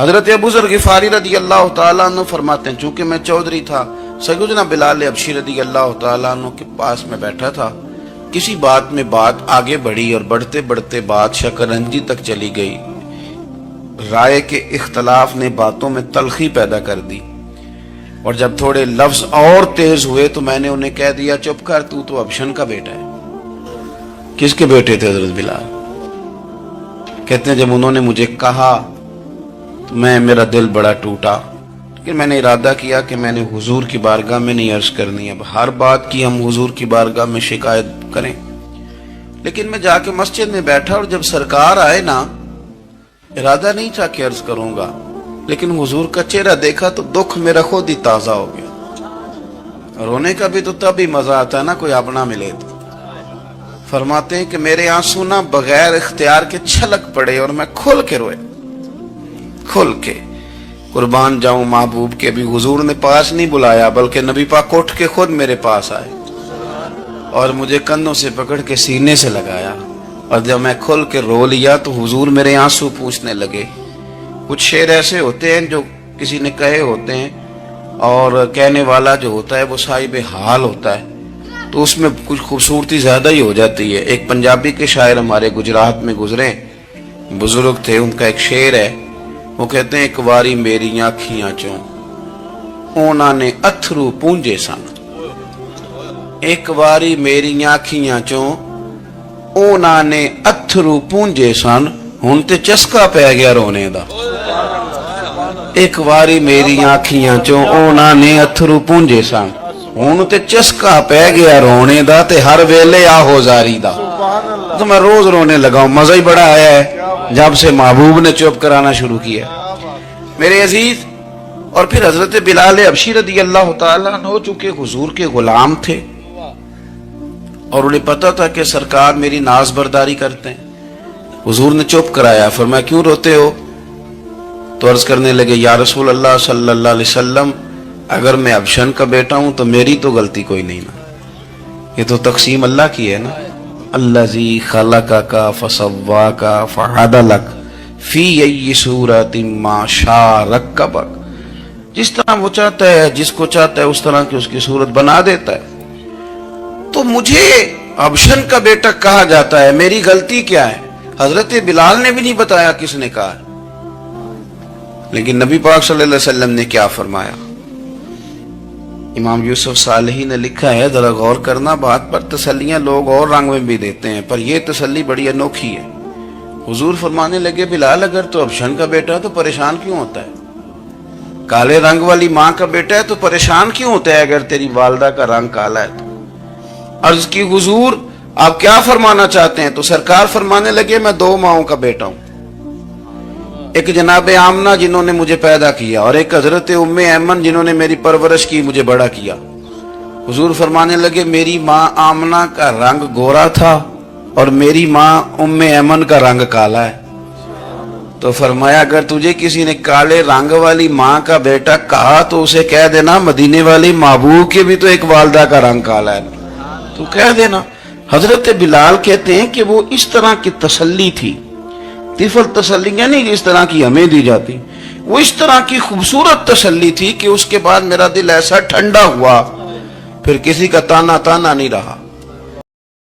حضرت ابو ذر غفاری رضی اللہ تعالیٰ عنہ فرماتے ہیں چونکہ میں چودھری تھا، سیدنا بلال حبشی رضی اللہ تعالیٰ عنہ کے پاس میں بیٹھا تھا، کسی بات میں بات آگے بڑھی اور بڑھتے بڑھتے بات شکرنجی تک چلی گئی، رائے کے اختلاف نے باتوں میں تلخی پیدا کر دی، اور جب تھوڑے لفظ اور تیز ہوئے تو میں نے انہیں کہہ دیا چپ کر، تو ابشن کا بیٹا ہے۔ کس کے بیٹے تھے حضرت بلال؟ کہتے ہیں جب انہوں نے مجھے کہا تو میرا دل بڑا ٹوٹا، لیکن میں نے ارادہ کیا کہ میں نے حضور کی بارگاہ میں نہیں عرض کرنی، اب ہر بات کی ہم حضور کی بارگاہ میں شکایت کریں۔ لیکن میں جا کے مسجد میں بیٹھا اور جب سرکار آئے نا، ارادہ نہیں تھا کہ عرض کروں گا، لیکن حضور کا چہرہ دیکھا تو دکھ میرا خود ہی تازہ ہو گیا۔ رونے کا بھی تو تب ہی مزہ آتا ہے نا کوئی اپنا ملے تو۔ فرماتے ہیں کہ میرے آنسو نہ بغیر اختیار کے چھلک پڑے اور میں کھل کے روئے، کھل کے۔ قربان جاؤں محبوب کے بھی حضور نے پاس نہیں بلایا، بلکہ نبی پاک اٹھ کے خود میرے پاس آئے اور مجھے کندھوں سے پکڑ کے سینے سے لگایا، اور جب میں کھل کے رو لیا تو حضور میرے آنسو پوچھنے لگے۔ کچھ شعر ایسے ہوتے ہیں جو کسی نے کہے ہوتے ہیں، اور کہنے والا جو ہوتا ہے وہ صاحب حال ہوتا ہے، تو اس میں کچھ خوبصورتی زیادہ ہی ہو جاتی ہے۔ ایک پنجابی کے شاعر ہمارے گجرات میں گزرے، بزرگ تھے، ان کا ایک شعر ہے، وہ کہتے ہیں ایک واری میری آنکھیاں چوں اونا نے اتھرو پونجے سن، ایک واری میری آنکھیاں چوں اونا نے اتھرو پونجے سن، ہن تے چسکا پہ گیا رونے دا۔ ایک واری میری آنکھیاں چوں اونا نے اتھرو پونجے سن، ہن تے چسکا پہ گیا رونے دا، تے ہر ویلے آہو زاری دا۔ تو میں روز رونے لگا ہوں، مزہ ہی بڑا آیا ہے جب سے محبوب نے چپ کرانا شروع کیا میرے عزیز۔ اور پھر حضرت بلال حبشی رضی اللہ تعالیٰ عنہ چونکہ حضور کے غلام تھے اور انہیں پتا تھا کہ سرکار میری ناز برداری کرتے ہیں، حضور نے چپ کرایا۔ فرمایا کیوں روتے ہو؟ تو عرض کرنے لگے یا رسول اللہ صلی اللہ علیہ وسلم، اگر میں ابشن کا بیٹا ہوں تو میری تو غلطی کوئی نہیں نا، یہ تو تقسیم اللہ کی ہے نا۔ الذی خلقک فسواک فعدلک فی ای صورت ما شاء رکبک، جس طرح وہ چاہتا ہے، جس کو چاہتا ہے اس طرح کی اس کی صورت بنا دیتا ہے۔ تو مجھے ابشن کا بیٹا کہا جاتا ہے، میری غلطی کیا ہے؟ حضرت بلال نے بھی نہیں بتایا کس نے کہا، لیکن نبی پاک صلی اللہ علیہ وسلم نے کیا فرمایا؟ امام یوسف صالحی نے لکھا ہے، ذرا غور کرنا بات پر، تسلیاں لوگ اور رنگ میں بھی دیتے ہیں، پر یہ تسلی بڑی انوکھی ہے۔ حضور فرمانے لگے بلال اگر تو ابشن کا بیٹا تو پریشان کیوں ہوتا ہے؟ کالے رنگ والی ماں کا بیٹا ہے تو پریشان کیوں ہوتا ہے اگر تیری والدہ کا رنگ کالا ہے تو؟ عرض کی حضور آپ کیا فرمانا چاہتے ہیں؟ تو سرکار فرمانے لگے میں دو ماؤں کا بیٹا ہوں، ایک جناب آمنہ جنہوں نے مجھے پیدا کیا، اور ایک حضرت ام ایمن جنہوں نے میری پرورش کی، مجھے بڑا کیا۔ حضور فرمانے لگے میری ماں آمنہ کا رنگ گورا تھا اور میری ماں ام ایمن کا رنگ کالا ہے۔ تو فرمایا اگر تجھے کسی نے کالے رنگ والی ماں کا بیٹا کہا تو اسے کہہ دینا مدینے والی محبوب کے بھی تو ایک والدہ کا رنگ کالا ہے، تو کہہ دینا۔ حضرت بلال کہتے ہیں کہ وہ اس طرح کی تسلی تھی، طفل تسلیاں نہیں اس طرح کی ہمیں دی جاتی، وہ اس طرح کی خوبصورت تسلی تھی کہ اس کے بعد میرا دل ایسا ٹھنڈا ہوا، پھر کسی کا تانا نہیں رہا۔